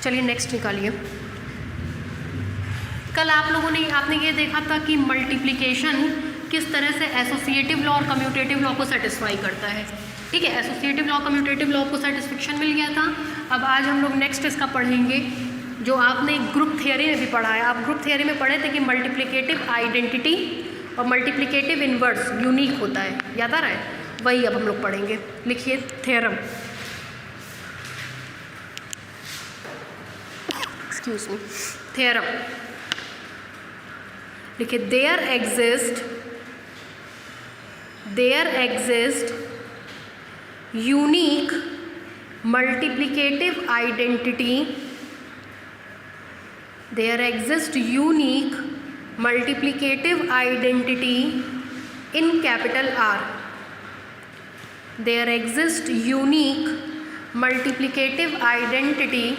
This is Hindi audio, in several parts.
चलिए नेक्स्ट निकालिए। कल आप लोगों ने आपने ये देखा था कि मल्टीप्लिकेशन किस तरह से एसोसिएटिव लॉ और कम्यूटेटिव लॉ को सेटिस्फाई करता है। ठीक है, एसोसिएटिव लॉ कम्यूटेटिव लॉ को सेटिस्फेक्शन मिल गया था। अब आज हम लोग नेक्स्ट इसका पढ़ेंगे जो आपने ग्रुप थियरी में भी पढ़ा है। आप ग्रुप थियरी में पढ़े थे कि मल्टीप्लिकेटिव आइडेंटिटी और मल्टीप्लिकेटिव इन्वर्स यूनिक होता है, याद आ रहा है? वही अब हम लोग पढ़ेंगे। लिखिए थ्योरम, एक्सक्यूज मी, थ्योरम लिखिए। There exist unique multiplicative identity, there exist unique multiplicative identity in capital R. There exists unique multiplicative identity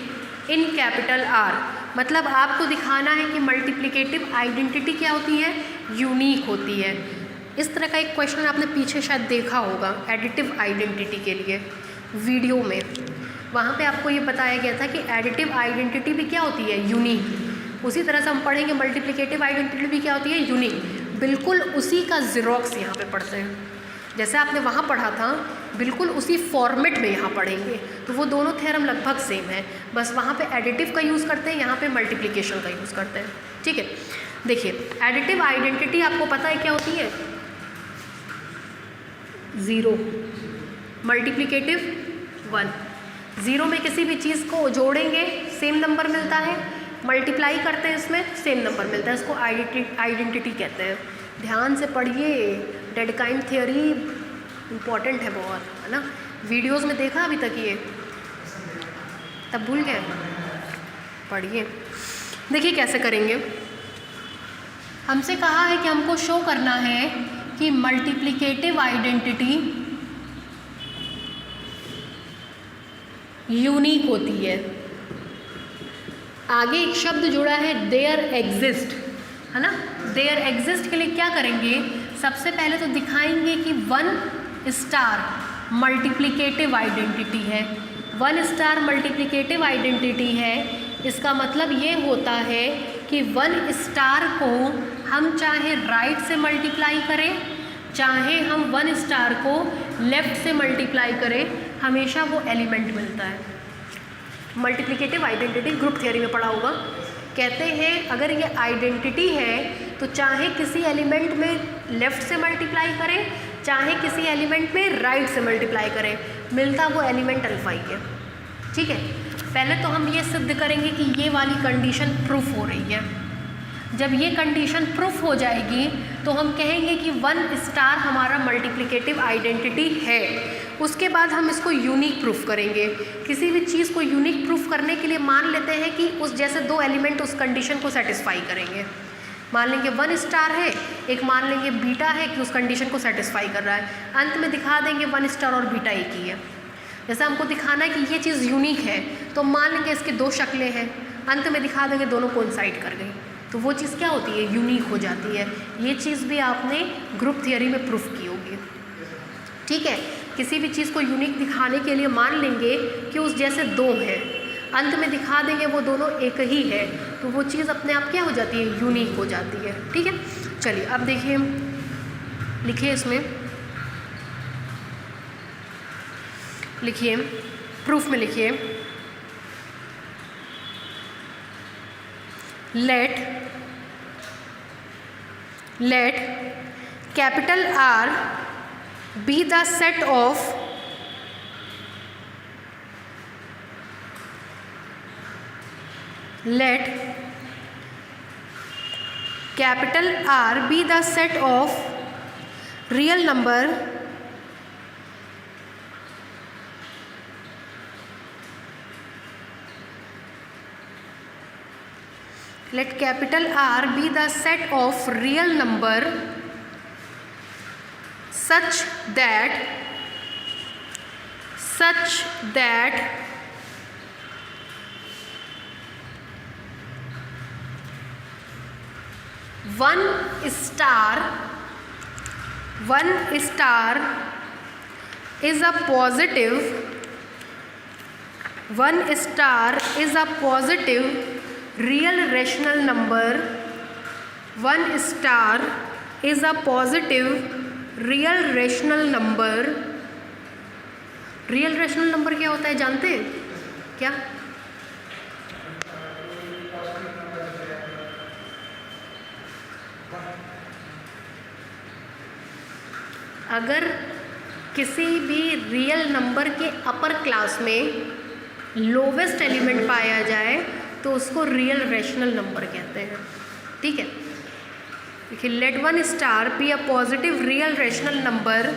in capital R. मतलब आपको दिखाना है कि मल्टीप्लिकेटिव आइडेंटिटी क्या होती है, यूनिक होती है। इस तरह का एक क्वेश्चन आपने पीछे शायद देखा होगा एडिटिव आइडेंटिटी के लिए वीडियो में। वहाँ पे आपको ये बताया गया था कि एडिटिव आइडेंटिटी भी क्या होती है, यूनिक। उसी तरह से हम पढ़ेंगे मल्टीप्लिकेटिव आइडेंटिटी भी क्या होती है, यूनिक। बिल्कुल उसी का ज़ेरॉक्स यहाँ पे पढ़ते हैं, जैसे आपने वहाँ पढ़ा था बिल्कुल उसी फॉर्मेट में यहाँ पढ़ेंगे। तो वो दोनों थ्योरम लगभग सेम है, बस वहाँ पे एडिटिव का यूज़ करते हैं, यहाँ पे मल्टीप्लिकेशन का यूज़ करते हैं। ठीक है, देखिए एडिटिव आइडेंटिटी आपको पता है क्या होती है, 0, मल्टीप्लिकेटिव 1। 0 में किसी भी चीज़ को जोड़ेंगे सेम नंबर मिलता है, मल्टीप्लाई करते हैं इसमें सेम नंबर मिलता है, इसको आइडेंटिटी कहते हैं। ध्यान से पढ़िए, डेडकाइन थियोरी इम्पॉर्टेंट है बहुत, है ना। वीडियोस में देखा अभी तक ये, तब भूल गए, पढ़िए। देखिए कैसे करेंगे, हमसे कहा है कि हमको शो करना है कि मल्टीप्लिकेटिव आइडेंटिटी यूनिक होती है। आगे एक शब्द जुड़ा है देयर एग्जिस्ट, है ना। देयर एग्जिस्ट के लिए क्या करेंगे, सबसे पहले तो दिखाएंगे कि 1 स्टार मल्टीप्लिकेटिव आइडेंटिटी है। 1 स्टार मल्टीप्लिकेटिव आइडेंटिटी है, इसका मतलब ये होता है कि 1 स्टार को हम चाहे राइट से मल्टीप्लाई करें, चाहे हम 1 स्टार को लेफ़्ट से मल्टीप्लाई करें, हमेशा वो एलिमेंट मिलता है। मल्टीप्लिकेटिव आइडेंटिटी ग्रुप थियरी में पढ़ा होगा। कहते हैं अगर ये आइडेंटिटी है तो चाहे किसी एलिमेंट में लेफ़्ट से मल्टीप्लाई करें, चाहे किसी एलिमेंट में राइट से मल्टीप्लाई करें, मिलता वो एलिमेंट अल्फा ही है। ठीक है, पहले तो हम ये सिद्ध करेंगे कि ये वाली कंडीशन प्रूफ हो रही है। जब ये कंडीशन प्रूफ हो जाएगी तो हम कहेंगे कि 1 स्टार हमारा मल्टीप्लिकेटिव आइडेंटिटी है। उसके बाद हम इसको यूनिक प्रूफ करेंगे। किसी भी चीज़ को यूनिक प्रूफ करने के लिए मान लेते हैं कि उस जैसे 2 एलिमेंट उस कंडीशन को सेटिस्फाई करेंगे। मान लेंगे 1 स्टार है, एक मान लेंगे बीटा है कि उस कंडीशन को सेटिस्फाई कर रहा है। अंत में दिखा देंगे 1 स्टार और बीटा एक ही है। जैसे हमको दिखाना है कि ये चीज़ यूनिक है तो मान लेंगे इसकी 2 शक्लें हैं, अंत में दिखा देंगे दोनों कोइंसाइड कर गई, तो वो चीज़ क्या होती है, यूनिक हो जाती है। ये चीज़ भी आपने ग्रुप थियरी में प्रूफ की होगी। ठीक है, किसी भी चीज़ को यूनिक दिखाने के लिए मान लेंगे कि उस जैसे 2 हैं, अंत में दिखा देंगे वो दोनों एक ही है, तो वो चीज़ अपने आप क्या हो जाती है, यूनिक हो जाती है। ठीक है, चलिए अब देखिए, लिखिए इसमें, लिखिए प्रूफ में लिखिए, let capital R be the set of let capital R be the set of real number let capital R be the set of real number such that 1 star is a positive 1 star is a positive real rational number. 1 star is a positive real rational number. Real rational number क्या होता है जानते हैं क्या? अगर किसी भी रियल नंबर के अपर क्लास में लोवेस्ट एलिमेंट पाया जाए तो उसको रियल रेशनल नंबर कहते हैं। ठीक है, देखिए, let 1 star be a positive real rational number,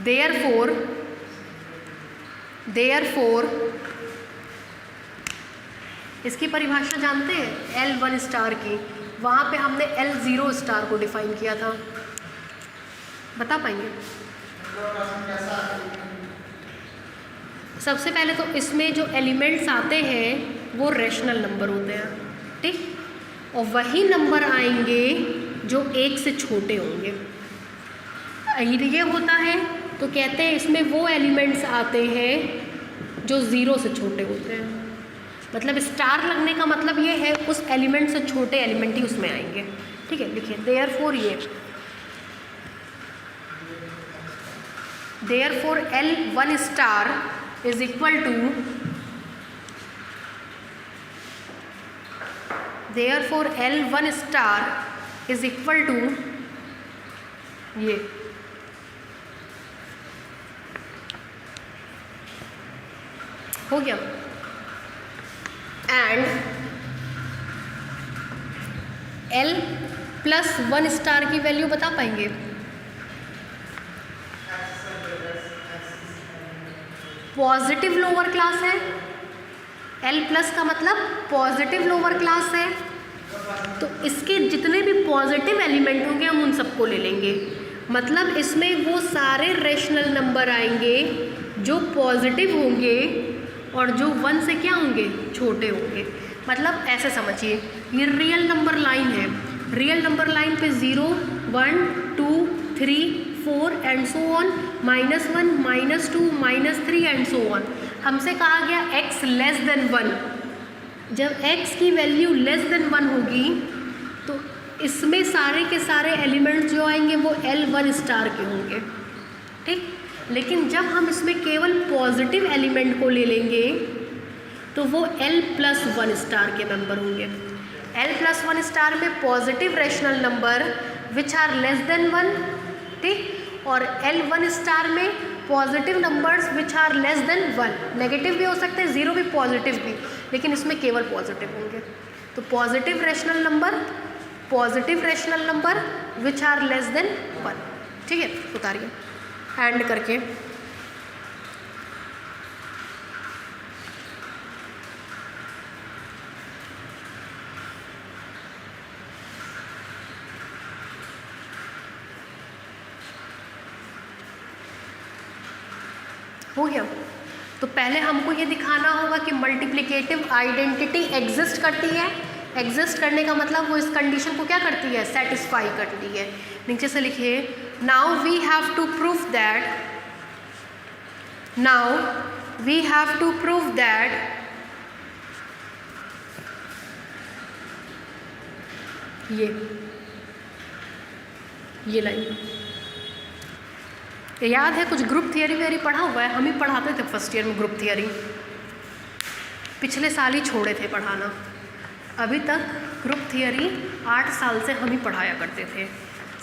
therefore इसकी परिभाषा जानते हैं L1 स्टार की? वहाँ पे हमने L0 स्टार को डिफाइन किया था, बता पाएंगे? सबसे पहले तो इसमें जो एलिमेंट्स आते हैं वो रेशनल नंबर होते हैं, ठीक, और वही नंबर आएंगे जो 1 से छोटे होंगे। ये होता है तो कहते हैं इसमें वो एलिमेंट्स आते हैं जो 0 से छोटे होते हैं। मतलब स्टार लगने का मतलब ये है उस एलिमेंट से छोटे एलिमेंट ही उसमें आएंगे। ठीक है, लिखिए therefore L1 star is equal to, therefore L1 star is equal to ये हो गया। एंड L+1 स्टार की वैल्यू बता पाएंगे? पॉजिटिव लोअर क्लास है, L+ का मतलब पॉजिटिव लोअर क्लास है, तो इसके जितने भी पॉजिटिव एलिमेंट होंगे हम उन सबको ले लेंगे। मतलब इसमें वो सारे रेशनल नंबर आएंगे जो पॉजिटिव होंगे और जो 1 से क्या होंगे, छोटे होंगे। मतलब ऐसे समझिए, ये रियल नंबर लाइन है, रियल नंबर लाइन पे 0, 1, 2, 3, 4 and so on, -1, -2, -3 and so on. हमसे कहा गया x लेस देन 1। जब x की वैल्यू लेस देन 1 होगी तो इसमें सारे के सारे एलिमेंट्स जो आएंगे वो L1 स्टार के होंगे। ठीक, लेकिन जब हम इसमें केवल पॉजिटिव एलिमेंट को ले लेंगे तो वो L+1 स्टार के नंबर होंगे। L+1 स्टार में positive rational number which are less than 1, ठीक, और L1 स्टार में positive numbers which are less than 1। Negative भी हो सकते हैं, 0 भी, पॉजिटिव भी, लेकिन इसमें केवल पॉजिटिव होंगे। तो positive rational number which are less than 1। ठीक है, उतारिए एंड करके। हो गया। तो पहले हमको ये दिखाना होगा कि मल्टीप्लिकेटिव आइडेंटिटी एग्जिस्ट करती है। एग्जिस्ट करने का मतलब वो इस कंडीशन को क्या करती है, सेटिस्फाई करती है। नीचे से लिखिए, now we have to prove that ये लाइन याद है, कुछ ग्रुप थियरी वेरी पढ़ा हुआ है, हम ही पढ़ाते थे फर्स्ट ईयर में ग्रुप थियरी। पिछले साल ही छोड़े थे पढ़ाना, अभी तक ग्रुप थियरी 8 साल से हम ही पढ़ाया करते थे।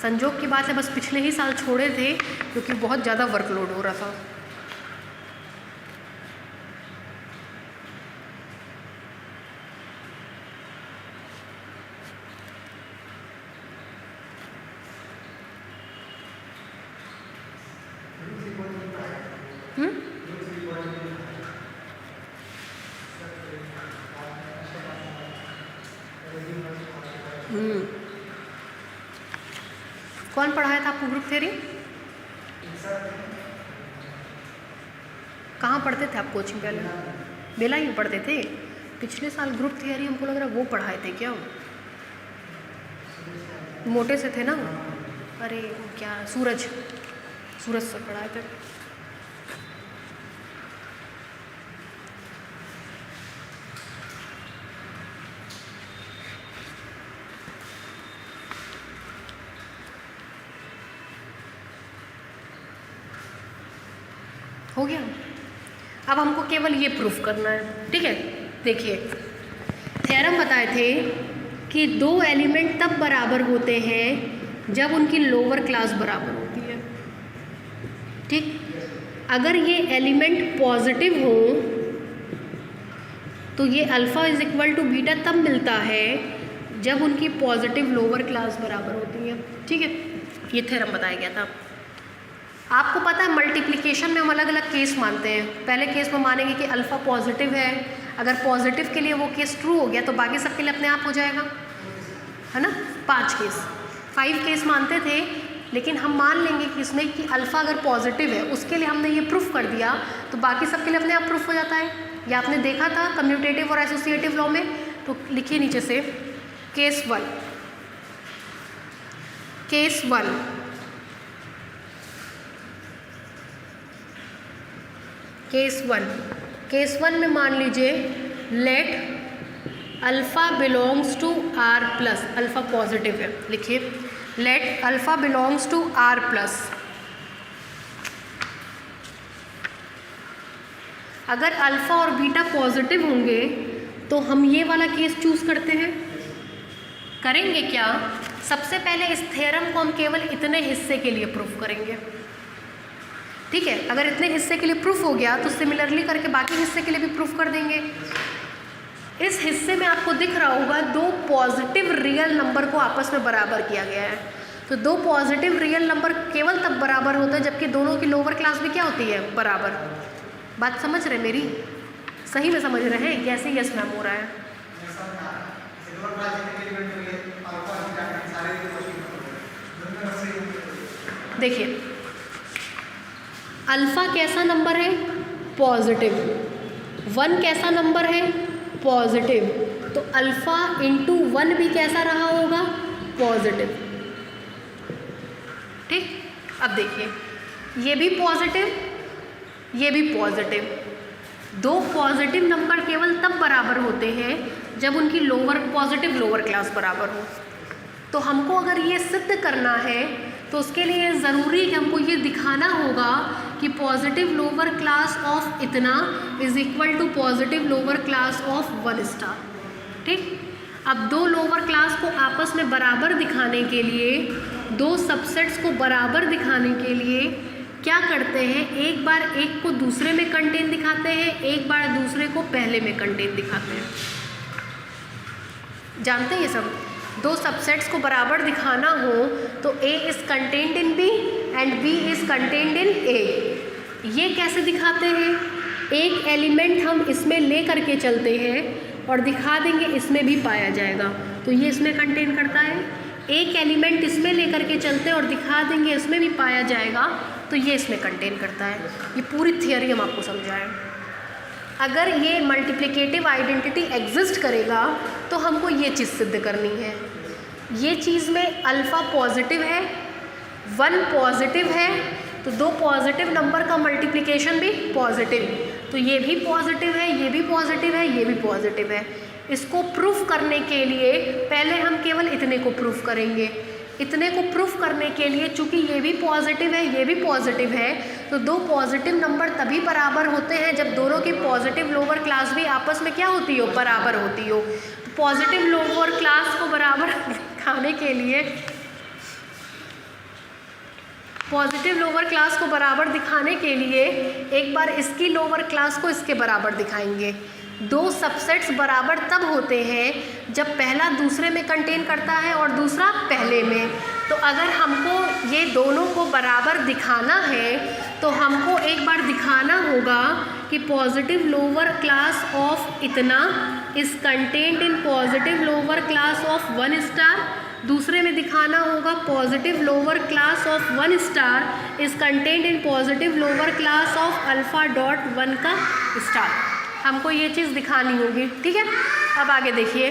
संजोग की बात है, बस पिछले ही साल छोड़े थे क्योंकि बहुत ज़्यादा वर्कलोड हो रहा था। कौन पढ़ाया था आपको ग्रुप थियरी? कहाँ पढ़ते थे आप कोचिंग? पहले बेला ही पढ़ते थे। पिछले साल ग्रुप थियरी हमको लग रहा है वो पढ़ाए थे क्या? मोटे से थे ना, अरे क्या सूरज से पढ़ाए थे। हो गया। अब हमको केवल ये प्रूफ करना है, ठीक है। देखिए थ्योरम बताए थे कि दो एलिमेंट तब बराबर होते हैं जब उनकी लोअर क्लास बराबर होती है, ठीक। अगर ये एलिमेंट पॉजिटिव हो तो ये alpha is equal to beta तब मिलता है जब उनकी पॉजिटिव लोअर क्लास बराबर होती है, ठीक है। ये थ्योरम बताया गया था। आपको पता है मल्टीप्लिकेशन में हम अलग अलग केस मानते हैं। पहले केस में मानेंगे कि अल्फ़ा पॉजिटिव है, अगर पॉजिटिव के लिए वो केस ट्रू हो गया तो बाकी सबके लिए अपने आप हो जाएगा, है ना। 5 केस मानते थे, लेकिन हम मान लेंगे कि इसमें कि अल्फ़ा अगर पॉजिटिव है उसके लिए हमने ये प्रूफ कर दिया तो बाकी सबके लिए अपने आप प्रूफ हो जाता है। ये आपने देखा था कम्यूटेटिव और एसोसिएटिव लॉ में। तो लिखिए नीचे से केस 1। केस वन में मान लीजिए let alpha belongs to R plus, alpha positive है, लिखिए let alpha belongs to R plus. अगर अल्फ़ा और बीटा पॉजिटिव होंगे तो हम ये वाला केस चूज़ करते हैं। करेंगे क्या, सबसे पहले इस थ्योरम को हम केवल इतने हिस्से के लिए प्रूफ करेंगे, ठीक है। अगर इतने हिस्से के लिए प्रूफ हो गया तो सिमिलरली करके बाकी हिस्से के लिए भी प्रूफ कर देंगे। इस हिस्से में आपको दिख रहा होगा दो पॉजिटिव रियल नंबर को आपस में बराबर किया गया है। तो दो पॉजिटिव रियल नंबर केवल तब बराबर होता है जबकि दोनों की लोअर क्लास भी क्या होती है, बराबर। बात समझ रहे मेरी, सही में समझ रहे हैं, कैसे यस मैम हो रहा है। देखिए अल्फ़ा कैसा नंबर है, पॉजिटिव। 1 कैसा नंबर है, पॉजिटिव। तो अल्फ़ा इंटू 1 भी कैसा रहा होगा, पॉजिटिव, ठीक। अब देखिए ये भी पॉजिटिव, ये भी पॉजिटिव। दो पॉजिटिव नंबर केवल तब बराबर होते हैं जब उनकी पॉजिटिव लोअर क्लास बराबर हो। तो हमको अगर ये सिद्ध करना है तो उसके लिए ज़रूरी है कि हमको ये दिखाना होगा कि पॉजिटिव लोअर क्लास ऑफ इतना is equal to positive lower class of 1 star, ठीक। अब दो लोअर क्लास को आपस में बराबर दिखाने के लिए, दो सबसेट्स को बराबर दिखाने के लिए क्या करते हैं, एक बार एक को दूसरे में कंटेन दिखाते हैं, एक बार दूसरे को पहले में कंटेन दिखाते हैं। जानते हैं ये सब। दो सबसेट्स को बराबर दिखाना हो तो A is contained in B and B is contained in A। ये कैसे दिखाते हैं, एक एलिमेंट हम इसमें ले करके चलते हैं और दिखा देंगे इसमें भी पाया जाएगा, तो ये इसमें कंटेन करता है। एक एलिमेंट इसमें ले करके चलते हैं और दिखा देंगे इसमें भी पाया जाएगा, तो ये इसमें कंटेन करता है। ये पूरी थियरी हम आपको समझाएं। अगर ये मल्टीप्लिकेटिव आइडेंटिटी एग्जिस्ट करेगा तो हमको ये चीज़ सिद्ध करनी है। ये चीज़ में अल्फ़ा पॉजिटिव है, 1 पॉजिटिव है, तो दो पॉजिटिव नंबर का मल्टीप्लिकेशन भी पॉजिटिव, तो ये भी पॉजिटिव है, ये भी पॉजिटिव है, ये भी पॉजिटिव है। इसको प्रूफ करने के लिए पहले हम केवल इतने को प्रूफ करेंगे। इतने को प्रूफ करने के लिए चूँकि ये भी पॉजिटिव है, ये भी पॉजिटिव है, तो दो पॉजिटिव नंबर तभी बराबर होते हैं जब दोनों की पॉजिटिव लोअर क्लास भी आपस में क्या होती हो, बराबर होती हो। पॉजिटिव लोअर क्लास को बराबर दिखाने के लिए, पॉजिटिव लोअर क्लास को बराबर दिखाने के लिए एक बार इसकी लोअर क्लास को इसके बराबर दिखाएंगे। दो सबसेट्स बराबर तब होते हैं जब पहला दूसरे में कंटेन करता है और दूसरा पहले में। तो अगर हमको ये दोनों को बराबर दिखाना है तो हमको एक बार दिखाना होगा कि पॉजिटिव लोअर क्लास ऑफ इतना is contained in positive lower class of 1 star. दूसरे में दिखाना होगा positive lower class of 1 star is contained in positive lower class of alpha dot 1 का स्टार। हमको ये चीज़ दिखानी होगी, ठीक है। अब आगे देखिए,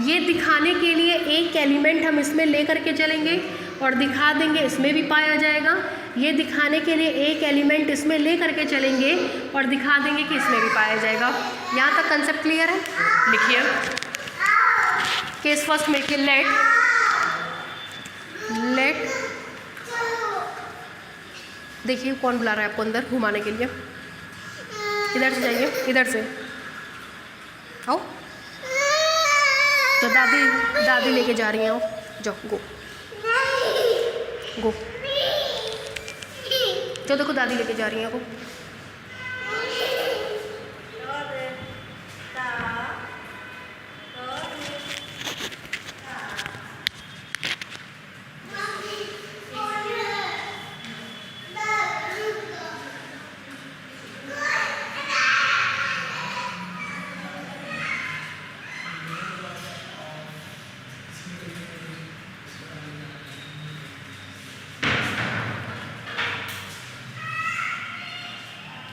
ये दिखाने के लिए एक एलिमेंट हम इसमें ले करके चलेंगे और दिखा देंगे इसमें भी पाया जाएगा। ये दिखाने के लिए एक एलिमेंट इसमें ले करके चलेंगे और दिखा देंगे कि इसमें भी पाया जाएगा। यहाँ तक कंसेप्ट क्लियर है। लिखिए केस फर्स्ट में कि लेट देखिए कौन बुला रहा है आपको अंदर घुमाने के लिए। इधर से जाइए, इधर से आओ। तो दादी लेके जा रही हैं, आओ जाओ, गो गो, जो देखो दादी लेके जा रही हैं, गो।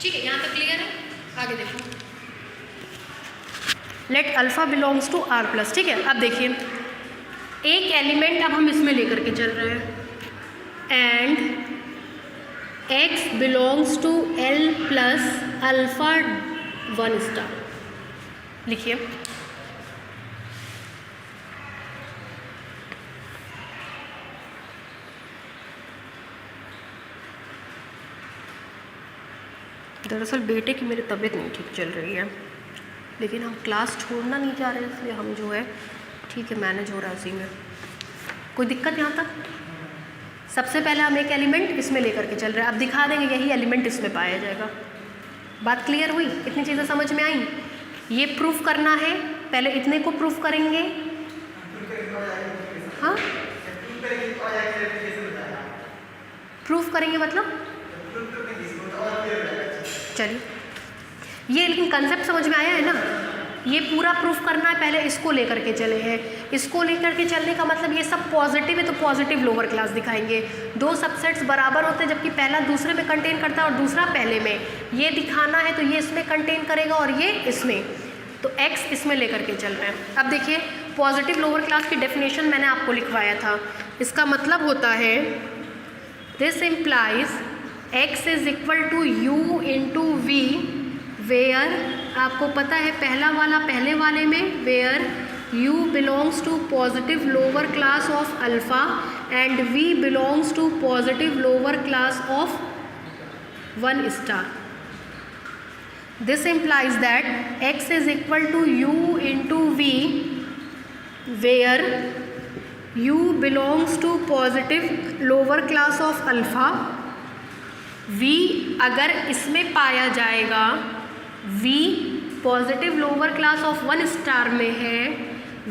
ठीक है, यहाँ तक क्लियर है? आगे देखो, let alpha belongs to R plus. ठीक है, अब देखिए एक एलिमेंट अब हम इसमें लेकर के चल रहे हैं, and x belongs to l plus alpha 1 star. लिखिए, दरअसल बेटे की मेरी तबीयत नहीं ठीक चल रही है, लेकिन हम क्लास छोड़ना नहीं चाह रहे, इसलिए हम जो है ठीक है मैनेज हो रहा है उसी में, कोई दिक्कत यहाँ तक। सबसे पहले हम एक एलिमेंट इसमें लेकर के चल रहे हैं, अब दिखा देंगे यही एलिमेंट इसमें पाया जाएगा। बात क्लियर हुई? इतनी चीज़ें समझ में आई? ये प्रूफ करना है, पहले इतने को प्रूफ करेंगे। हाँ, प्रूफ करेंगे मतलब चलिए, ये लेकिन कंसेप्ट समझ में आया है ना? ये पूरा प्रूफ करना है, पहले इसको लेकर के चले हैं। इसको लेकर के चलने का मतलब ये सब पॉजिटिव है तो पॉजिटिव लोअर क्लास दिखाएंगे। दो सबसेट्स बराबर होते हैं, जबकि पहला दूसरे में कंटेन करता है और दूसरा पहले में। ये दिखाना है तो ये इसमें कंटेन करेगा और ये इसमें, तो x इसमें लेकर के चल रहे हैं। अब देखिए पॉजिटिव लोअर क्लास की डेफिनेशन मैंने आपको लिखवाया था। इसका मतलब होता है this implies x is equal to u into v, where आपको पता है पहला वाला पहले वाले में, where u belongs to positive lower class of alpha and v belongs to positive lower class of 1 star. This implies that x is equal to u into v, where u belongs to positive lower class of alpha, v अगर इसमें पाया जाएगा, v positive lower class of 1 star में है,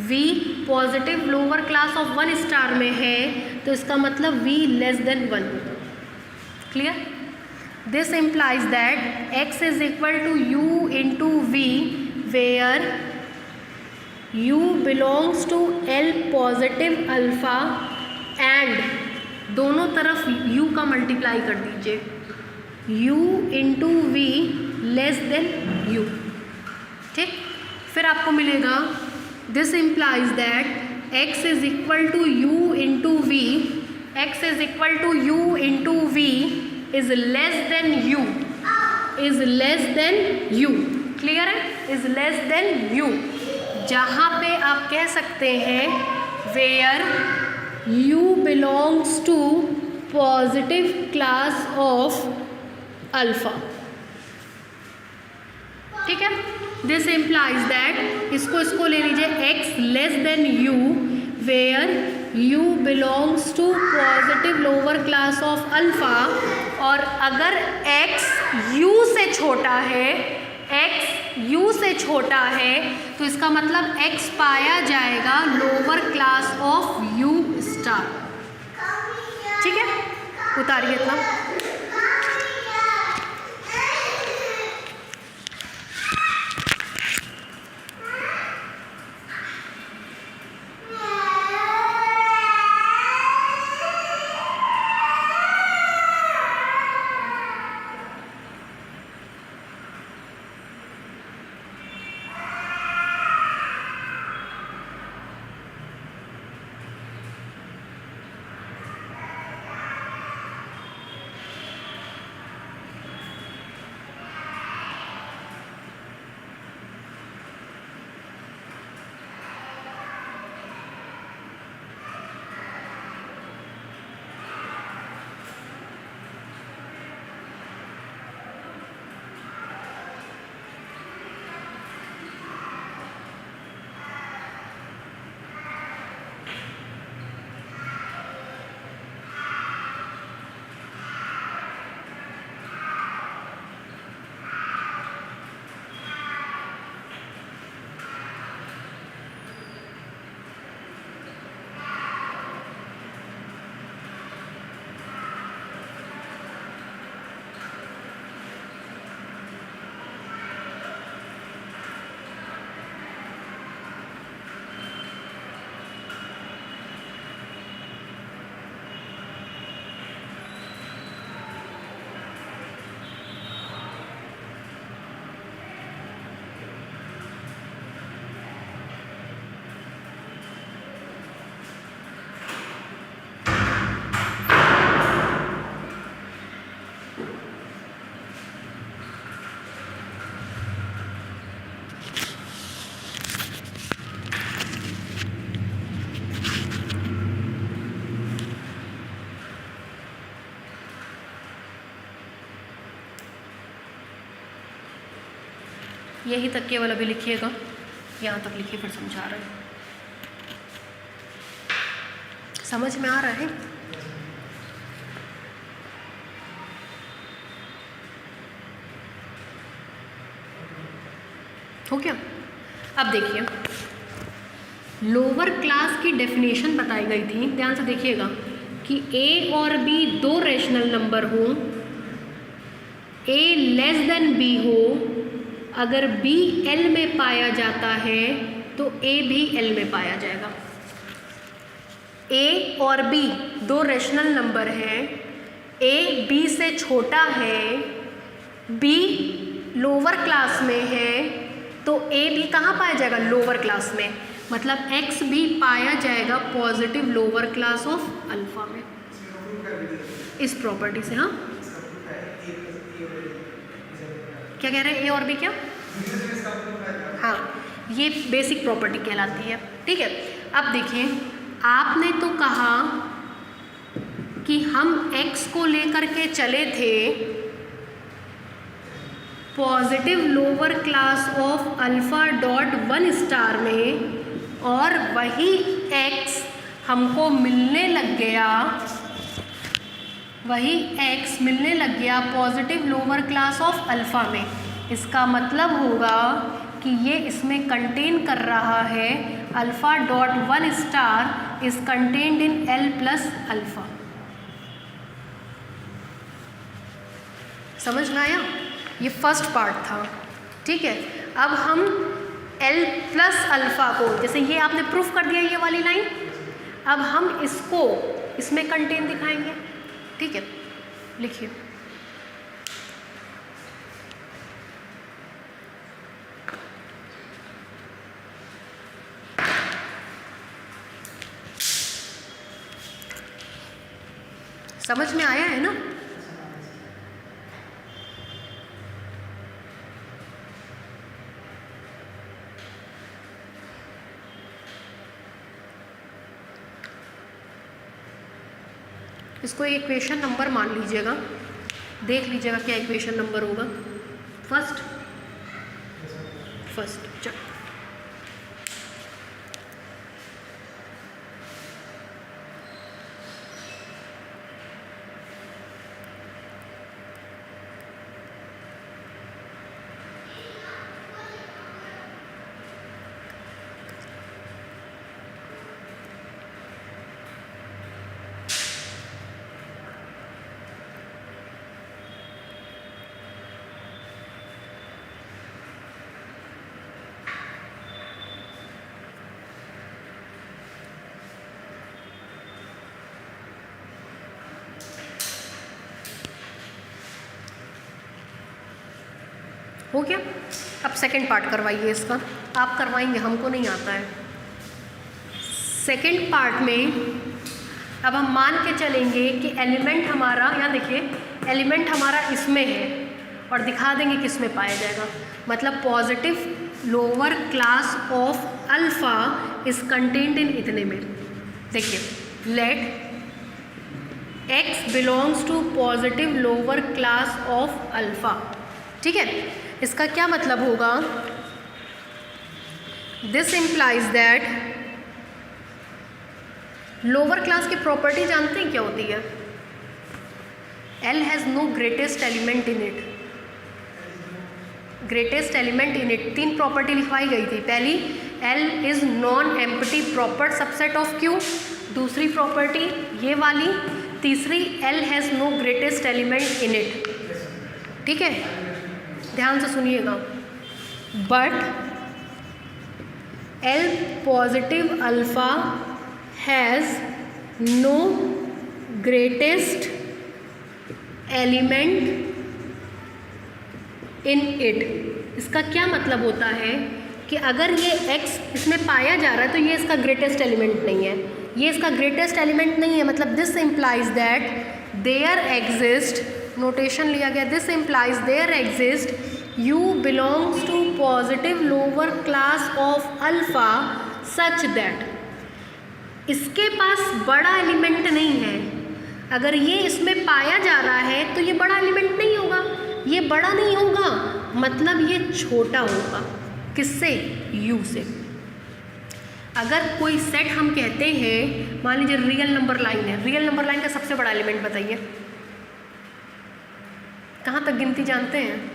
v positive lower class of 1 star में है, तो इसका मतलब v less than 1। Clear? This implies that x is equal to u into v, where u belongs to l positive alpha and दोनों तरफ u का मल्टीप्लाई कर दीजिए, u into v less than u। ठीक, फिर आपको मिलेगा this implies that x is equal to u into v, x is equal to u into v is less than u, is less than u। Clear है? इज लेस देन u, जहाँ पे आप कह सकते हैं where u belongs to positive class of alpha. ठीक है, दिस इम्प्लाइज दैट इसको ले लीजिए x less than u, where u belongs to positive lower class of alpha, और अगर x u से छोटा है, x u से छोटा है, तो इसका मतलब x पाया जाएगा lower class of u star. ठीक है, उतारिए इतना। यही तक केवल अभी लिखिएगा, यहाँ तक लिखिए फिर समझा रहे हैं। समझ में आ रहा है? हो गया? अब देखिए लोअर क्लास की डेफिनेशन बताई गई थी, ध्यान से देखिएगा कि A और B दो रैशनल नंबर हो, A लेस देन B हो, अगर B L में पाया जाता है तो A भी L में पाया जाएगा। A और B दो रैशनल नंबर हैं, A B से छोटा है, B लोअर क्लास में है, तो A भी कहाँ पाया जाएगा? लोअर क्लास में, मतलब X भी पाया जाएगा positive lower class of alpha में, इस प्रॉपर्टी से। हाँ क्या कह रहे हैं? A और B क्या? हाँ, ये बेसिक प्रॉपर्टी कहलाती है। ठीक है, अब देखिए आपने तो कहा कि हम X को लेकर के चले थे positive lower class of alpha dot 1 star में, और वही X हमको मिलने लग गया, वही X मिलने लग गया positive lower class of alpha में। इसका मतलब होगा कि ये इसमें कंटेन कर रहा है alpha dot 1 star is contained in L plus alpha. समझ में आया? ये फर्स्ट पार्ट था। ठीक है, अब हम L प्लस अल्फा को, जैसे ये आपने प्रूफ कर दिया ये वाली लाइन, अब हम इसको इसमें कंटेन दिखाएंगे। ठीक है, लिखिए समझ में आया है ना? इसको इक्वेशन नंबर मान लीजिएगा, देख लीजिएगा क्या इक्वेशन नंबर होगा। फर्स्ट चलो हो गया। अब सेकंड पार्ट करवाइए इसका, आप करवाएंगे, हमको नहीं आता है। सेकंड पार्ट में अब हम मान के चलेंगे कि एलिमेंट हमारा, यहाँ देखिए एलिमेंट हमारा इसमें है और दिखा देंगे किस में पाया जाएगा। मतलब positive lower class of alpha is contained in इतने में। देखिए let x belongs to positive lower class of alpha. ठीक है, इसका क्या मतलब होगा? This implies that, lower class की प्रॉपर्टी जानते हैं क्या होती है? L has no greatest element in it. Greatest element in it, तीन प्रॉपर्टी लिखवाई गई थी। पहली, L is non empty proper subset of Q। दूसरी प्रॉपर्टी ये वाली। तीसरी, L has no greatest element in it. ठीक है, ध्यान से सुनिएगा। But L positive alpha has no greatest element in it. इसका क्या मतलब होता है कि अगर ये x इसमें पाया जा रहा है तो ये इसका ग्रेटेस्ट एलिमेंट नहीं है, ये इसका ग्रेटेस्ट एलिमेंट नहीं है। मतलब this implies that there exist, notation लिया गया, this implies there exist u belongs to positive lower class of alpha such that, इसके पास बड़ा एलिमेंट नहीं है। अगर ये इसमें पाया जा रहा है तो ये बड़ा एलिमेंट नहीं होगा, ये बड़ा नहीं होगा मतलब ये छोटा होगा किससे, u से। अगर कोई सेट हम कहते हैं, मान लीजिए रियल नंबर लाइन है, रियल नंबर लाइन का सबसे बड़ा एलिमेंट बताइए, कहाँ तक गिनती जानते हैं?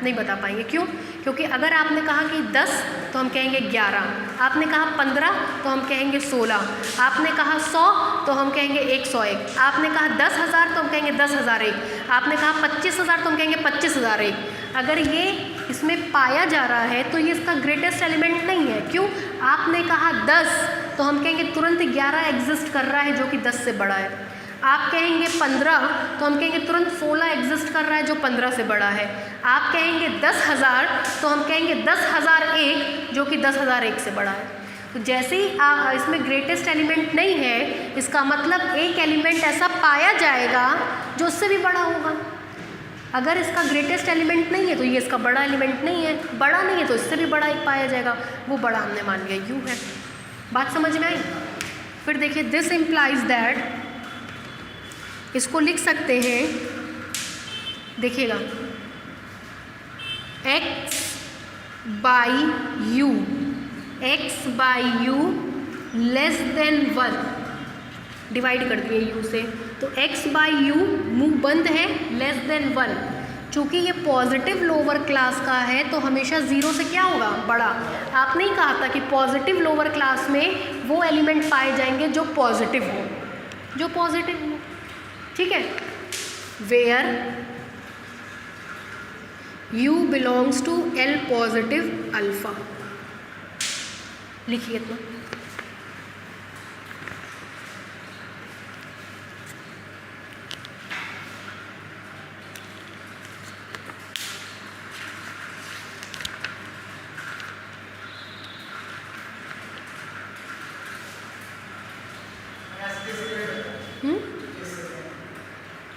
नहीं बता पाएंगे, क्यों? क्योंकि अगर आपने कहा कि 10 तो हम कहेंगे 11, आपने कहा 15 तो हम कहेंगे 16, आपने कहा 100 तो हम कहेंगे 101, आपने कहा 10,000 तो हम कहेंगे 10,001, आपने कहा 25,000 तो हम कहेंगे 25,001। अगर ये इसमें पाया जा रहा है तो ये इसका ग्रेटेस्ट एलिमेंट नहीं है। क्यों? आपने कहा 10 तो हम कहेंगे तुरंत 11 एग्जिस्ट कर रहा है जो कि 10 से बड़ा है। आप कहेंगे 15 तो हम कहेंगे तुरंत 16 एग्जिस्ट कर रहा है जो 15 से बड़ा है। आप कहेंगे 10,000 तो हम कहेंगे 10,001 जो कि 10,001 से बड़ा है। तो जैसे ही इसमें ग्रेटेस्ट एलिमेंट नहीं है, इसका मतलब एक एलिमेंट ऐसा पाया जाएगा जो उससे भी बड़ा होगा। अगर इसका ग्रेटेस्ट एलिमेंट नहीं है तो ये इसका बड़ा एलिमेंट नहीं है, बड़ा नहीं है तो इससे भी बड़ा एक पाया जाएगा, वो बड़ा हमने मान लिया u है। बात समझ में आई? फिर देखिए, दिस इम्प्लाइज दैट, इसको लिख सकते हैं, देखिएगा, x by you, x by you less than 1, divide कर दिए u से, तो x बाई यू मुंह बंद है, लेस देन 1। चूँकि ये पॉजिटिव लोअर क्लास का है तो हमेशा 0 से क्या होगा, बड़ा। आपने ही कहा था कि पॉजिटिव लोअर क्लास में वो एलिमेंट पाए जाएंगे जो पॉजिटिव हो, जो पॉजिटिव हो, ठीक है। Where u belongs to L positive alpha, लिखिए तो।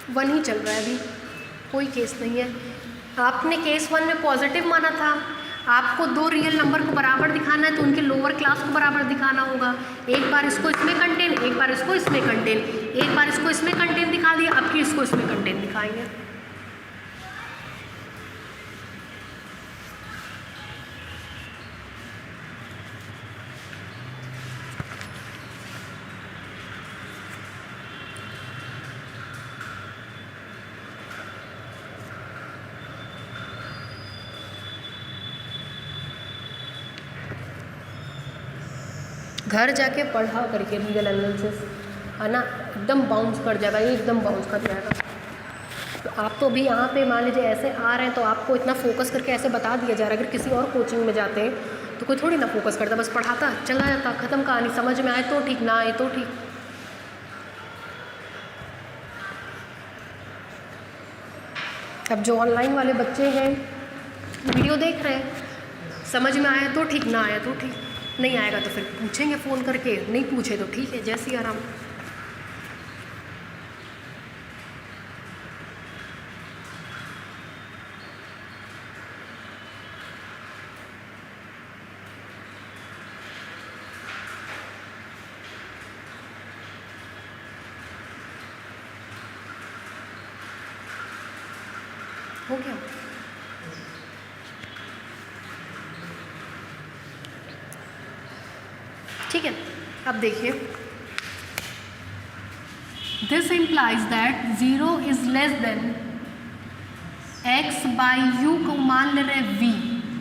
वन ही चल रहा है अभी, कोई केस नहीं है। आपने केस 1 में पॉजिटिव माना था, आपको 2 रियल नंबर को बराबर दिखाना है तो उनके लोअर क्लास को बराबर दिखाना होगा। एक बार इसको इसमें कंटेन, एक बार इसको इसमें कंटेन, एक बार इसको इसमें कंटेन दिखा दिया, अब की इसको इसमें कंटेन दिखाएंगे। घर जाके पढ़ा करके रियल एनालिसिस, है ना, एकदम बाउंस कर जाएगा, ये एकदम बाउंस कर जाएगा। तो आप तो अभी यहाँ पे मान लीजिए ऐसे आ रहे हैं तो आपको इतना फोकस करके ऐसे बता दिया जा रहा है। अगर किसी और कोचिंग में जाते हैं तो कोई थोड़ी ना फोकस करता, बस पढ़ाता चला जाता, ख़त्म कहानी। समझ में आए तो ठीक, ना आए तो ठीक। अब जो ऑनलाइन वाले बच्चे हैं वीडियो देख रहे हैं, समझ में आया तो ठीक, ना आया तो ठीक, नहीं आएगा तो फिर पूछेंगे फ़ोन करके, नहीं पूछे तो ठीक है, जैसी आराम। हो गया? ठीक है, अब देखिए, this implies that 0 is less than x by you को मान ले रहे v,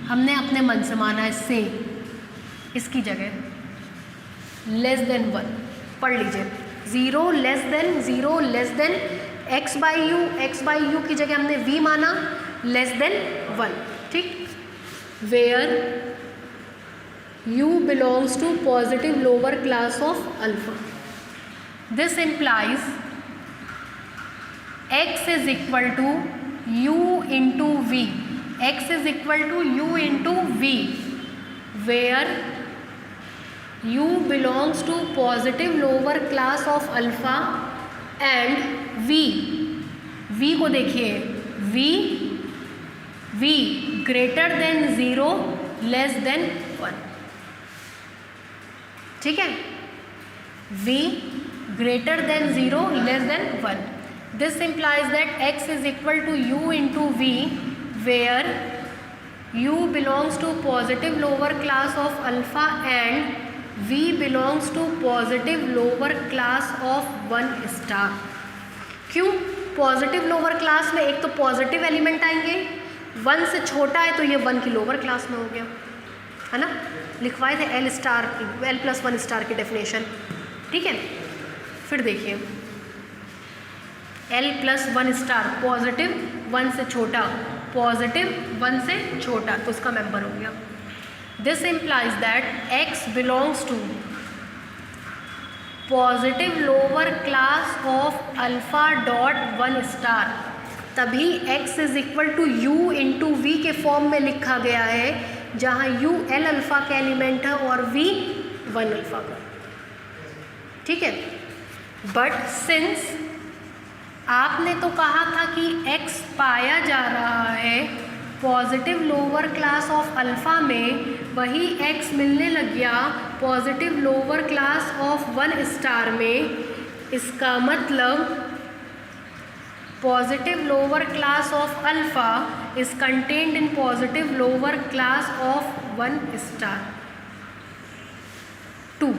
हमने अपने मन से माना है से, इसकी जगह लेस देन 1 पढ़ लीजिए। 0 less than x by u की जगह हमने v माना, लेस देन 1, ठीक। Where u belongs to positive lower class of alpha. This implies x is equal to u into v. X is equal to u into v, where u belongs to positive lower class of alpha and v को देखिए, v greater than 0 less than 1, ठीक है। v greater than 0 less than 1. This implies that x is equal to u into v, where u belongs to positive lower class of alpha and v belongs to positive lower class of 1 star। क्यों पॉजिटिव लोअर क्लास में? एक तो पॉजिटिव एलिमेंट आएंगे, 1 से छोटा है तो ये 1 की लोअर क्लास में हो गया, है ना। लिखवाए थे एल स्टार की, एल प्लस 1 स्टार की डेफिनेशन, ठीक है। फिर देखिए एल प्लस 1 स्टार पॉजिटिव 1 से छोटा, पॉजिटिव 1 से छोटा, तो उसका मेंबर हो गया। This implies that x belongs to positive lower class of alpha dot 1 star, तभी x is equal to u into v के फॉर्म में लिखा गया है, जहाँ u एल अल्फा का एलिमेंट है और v 1 अल्फा का, ठीक है। बट सिंस आपने तो कहा था कि x पाया जा रहा है positive lower class of alpha में, वही x मिलने लग गया positive lower class of 1 star में। इसका मतलब positive lower class of alpha is contained in positive lower class of 1 star 2।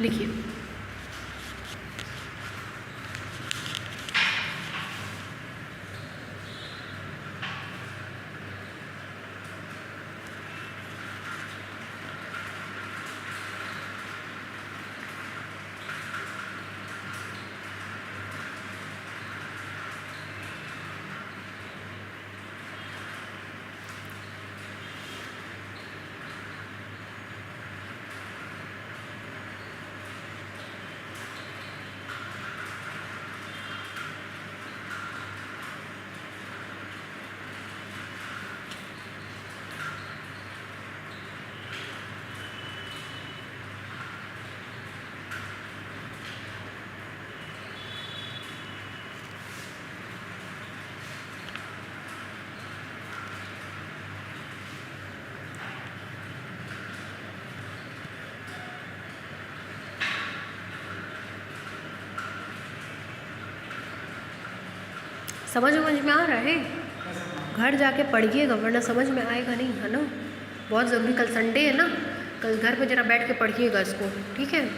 लिखिए समझ में आ रहा है? घर जाके पढ़िएगा वरना समझ में आएगा नहीं, है ना। बहुत ज़रूरी, कल संडे है ना, कल घर पे ज़रा बैठ के पढ़िएगा इसको, ठीक है।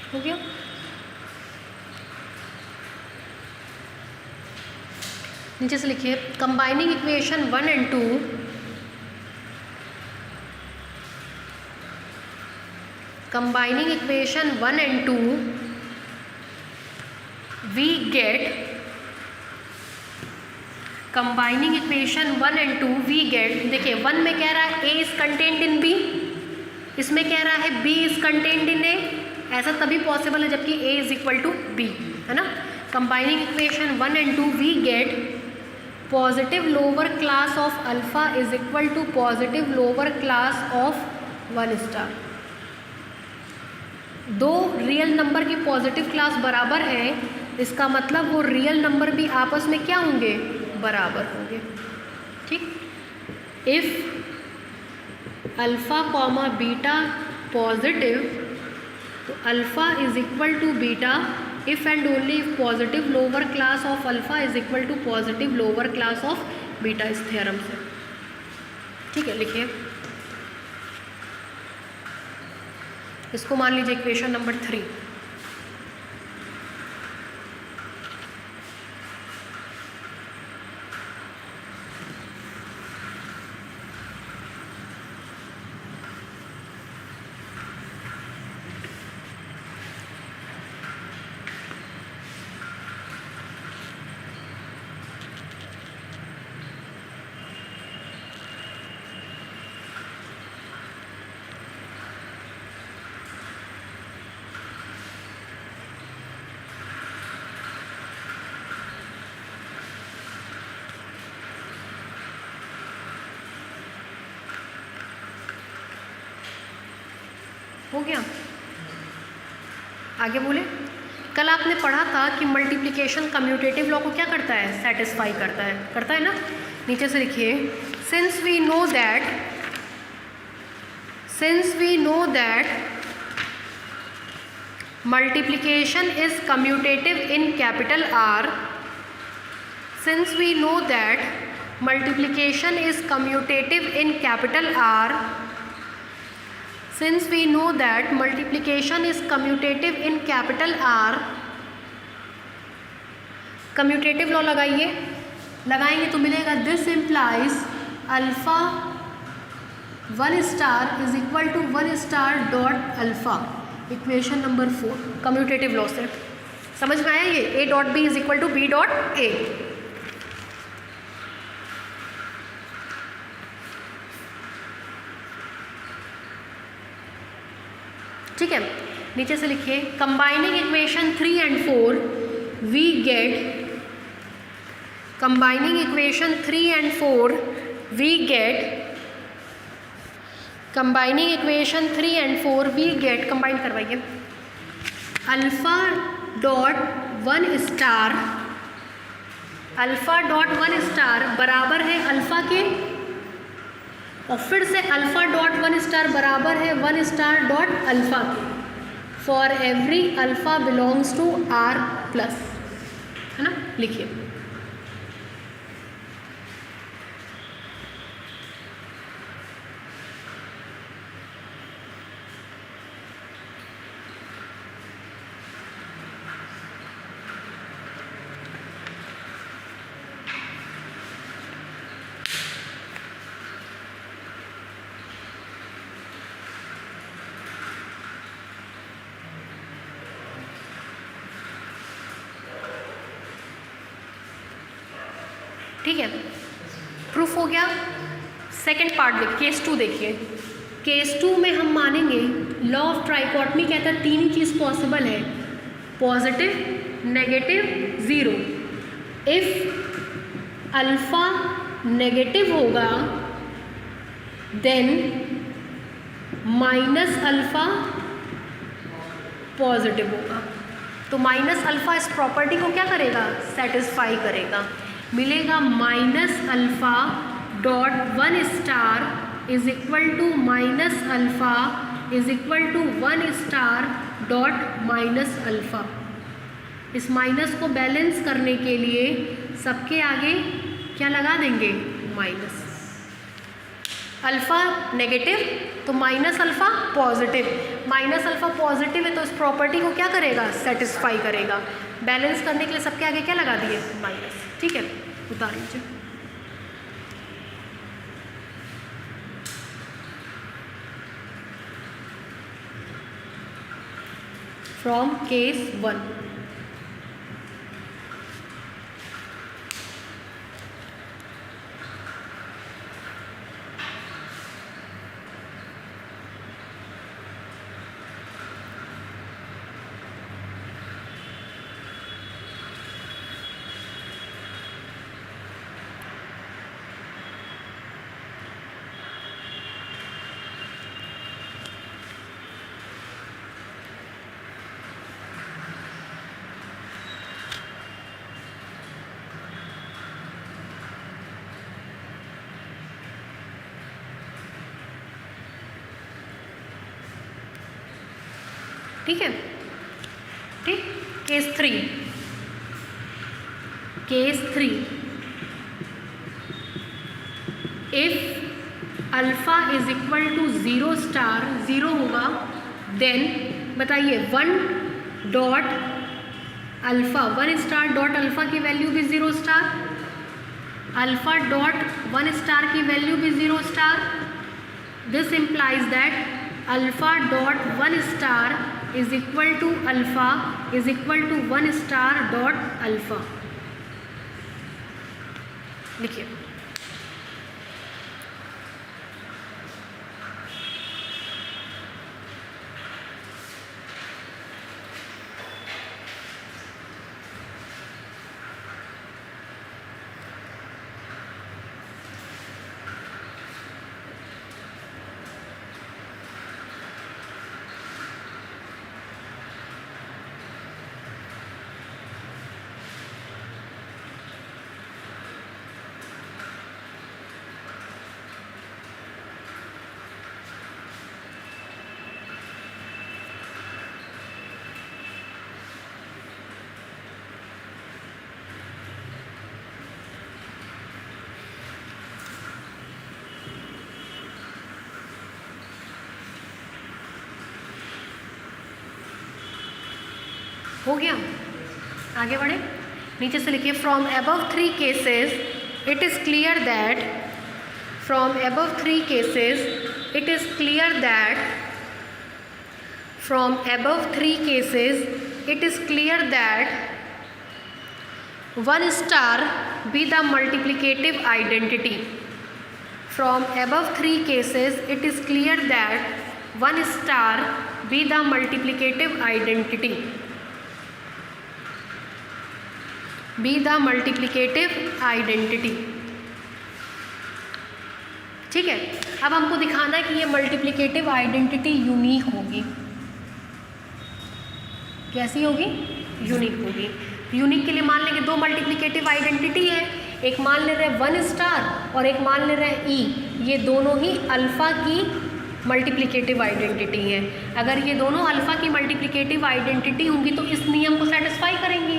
हो गया। नीचे से लिखिए combining equation 1 and 2 combining equation 1 and 2 we get combining equation 1 and 2 we get, देखिए 1 में कह रहा है a is contained in b, इसमें कह रहा है b is contained in a, ऐसा तभी पॉसिबल है जबकि a is equal to b, है ना। Combining equation 1 and 2 we get positive lower class of alpha is equal to positive lower class of 1 star. दो रियल नंबर की पॉजिटिव क्लास बराबर है, इसका मतलब वो रियल नंबर भी आपस में क्या होंगे, बराबर होंगे, ठीक। If alpha comma beta positive तो alpha is equal to beta if and only if positive lower class of alpha is equal to positive lower class of beta, इस थ्योरम से, ठीक है। लिखिए इसको मान लीजिए इक्वेशन नंबर 3। गया। आगे बोले, कल आपने पढ़ा था कि मल्टीप्लिकेशन कम्यूटेटिव लॉ को क्या करता है, सेटिस्फाई करता है ना। नीचे से लिखिए, since we know that multiplication is commutative in capital R, since we know that multiplication is commutative in capital R, since we know that multiplication is commutative in capital R, commutative law लगाएंगे तो मिलेगा this implies alpha 1 star is equal to 1 star dot alpha, equation number 4 commutative law से समझ में आया ये, a dot b is equal to b dot a। ठीक है, नीचे से लिखिए, combining equation 3 and 4 we get, combining equation 3 and 4 we get, combining equation 3 and 4 we get, combine करवाइए, alpha dot 1 star, alpha dot 1 star बराबर है अल्फा के, और फिर से अल्फा डॉट 1 स्टार बराबर है 1 स्टार डॉट अल्फा के, for every alpha belongs to R plus, है ना। लिखिए, ठीक है, प्रूफ हो गया। सेकंड पार्ट देखिए, केस 2 देखिए, केस 2 में हम मानेंगे लॉ ऑफ ट्राइकोटमी कहता है तीन ही चीज़ पॉसिबल है, positive, negative, zero. If alpha negative होगा देन माइनस अल्फा पॉजिटिव होगा, तो माइनस अल्फा इस प्रॉपर्टी को क्या करेगा, सेटिस्फाई करेगा। मिलेगा minus alpha dot 1 star is equal to minus alpha is equal to 1 star dot minus alpha. इस माइनस को बैलेंस करने के लिए सबके आगे क्या लगा देंगे, माइनस। अल्फ़ा नेगेटिव तो minus alpha positive, minus alpha positive है तो इस प्रॉपर्टी को क्या करेगा, सेटिस्फाई करेगा। बैलेंस करने के लिए सबके आगे क्या लगा दिए, माइनस। ठीक है, उतार लीजिए। फ्रॉम केस 1, ठीक है। ठीक, case 3, case 3 if alpha is equal to 0 star, 0 होगा देन बताइए 1 dot alpha, 1 star dot alpha की वैल्यू भी 0 स्टार, अल्फा डॉट 1 स्टार की वैल्यू भी 0 star. This implies that alpha dot 1 star is equal to alpha is equal to 1 star dot alpha. लिखिए, हो गया, आगे बढ़े। नीचे से लिखिए from above 3 cases it is clear that, from above 3 cases it is clear that, from above 3 cases it is clear that 1 star be the multiplicative identity. From above 3 cases it is clear that 1 star be the multiplicative identity. Be the multiplicative identity. ठीक है, अब हमको दिखाना है कि ये मल्टीप्लिकेटिव आइडेंटिटी यूनिक होगी। कैसी होगी? यूनिक होगी। यूनिक के लिए मान लेंगे 2 मल्टीप्लिकेटिव आइडेंटिटी है, एक मान ले रहे हैं 1 स्टार और एक मान ले रहे हैं ई। ये दोनों ही अल्फ़ा की मल्टीप्लिकेटिव आइडेंटिटी है। अगर ये दोनों अल्फ़ा की मल्टीप्लिकेटिव आइडेंटिटी होंगी तो इस नियम को सेटिस्फाई करेंगी।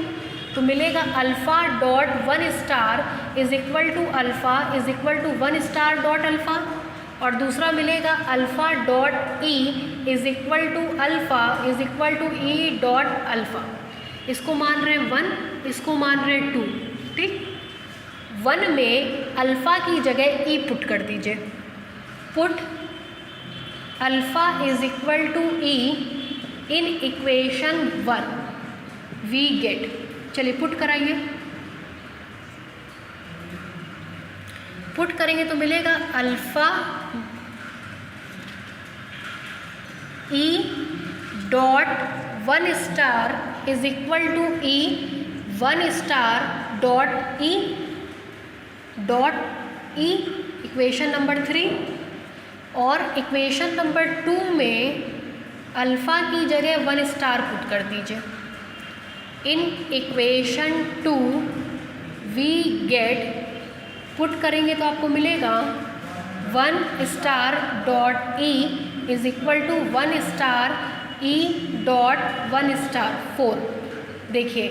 तो मिलेगा alpha dot 1 star is equal to alpha is equal to 1 star dot alpha, और दूसरा मिलेगा alpha dot E is equal to alpha is equal to E dot alpha. इसको मान रहे हैं 1, इसको मान रहे हैं 2। ठीक, 1 में अल्फ़ा की जगह ई पुट कर दीजिए, put alpha is equal to E in equation 1 we get. चलिए पुट कराइए, पुट करेंगे तो मिलेगा alpha E dot 1 star is equal to E 1 star dot E equation number 3। और इक्वेशन नंबर 2 में अल्फ़ा की जगह 1 स्टार पुट कर दीजिए। In equation 2 we get, put करेंगे तो आपको मिलेगा 1 star dot E is equal to 1 star E dot 1 star 4। देखिए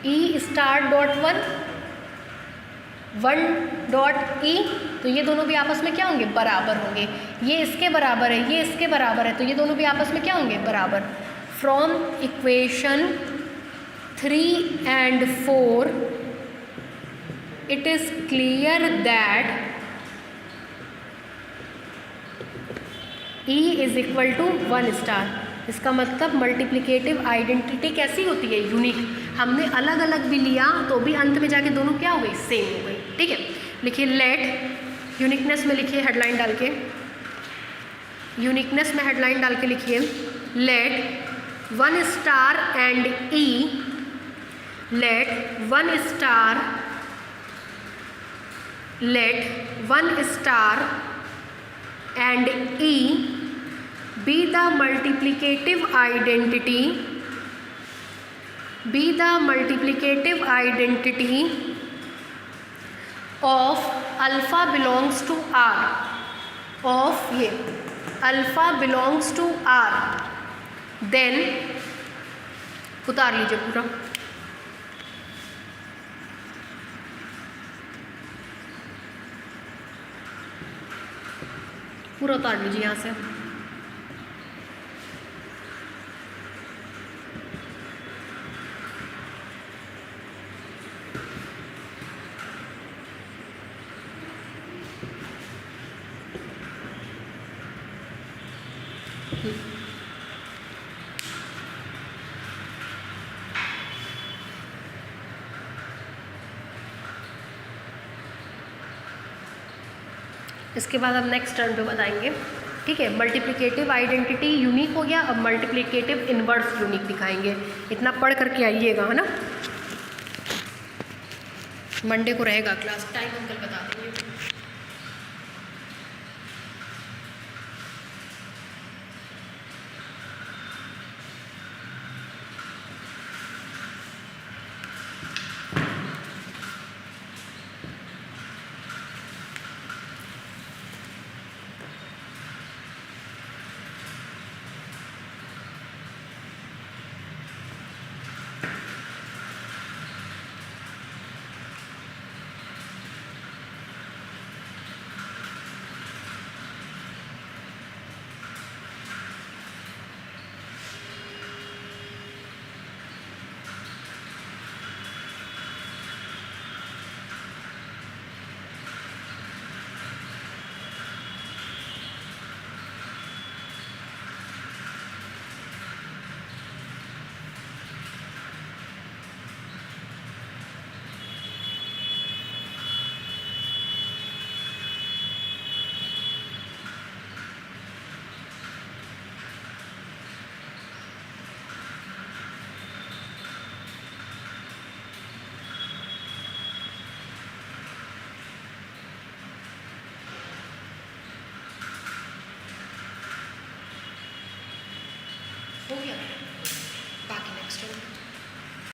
E star dot 1 dot E, तो ये दोनों भी आपस में क्या होंगे? बराबर होंगे। ये इसके बराबर है, ये इसके बराबर है, तो ये दोनों भी आपस में क्या होंगे? बराबर। From equation 3 and 4 it is clear that E is equal to 1 star. इसका मतलब मल्टीप्लिकेटिव आइडेंटिटी कैसी होती है? यूनिक। हमने अलग अलग भी लिया तो भी अंत में जाके दोनों क्या हो गई? सेम हो गई। ठीक है, लिखिए लेट यूनिकनेस में, लिखिए हेडलाइन डाल के, यूनिकनेस में हेडलाइन डाल के लिखिए let 1 star and E, let 1 star and E be the multiplicative identity, of alpha belongs to R, of ये alpha belongs to R, then उतार लीजिए पूरा, पूरा उतार लीजिए यहाँ से। इसके बाद हम नेक्स्ट टर्म पे बताएंगे। ठीक है, मल्टीप्लिकेटिव आइडेंटिटी यूनिक हो गया, अब मल्टीप्लिकेटिव इन्वर्स यूनिक दिखाएंगे। इतना पढ़ करके आइएगा, है ना। मंडे को रहेगा क्लास, टाइम हम कल बता देंगे।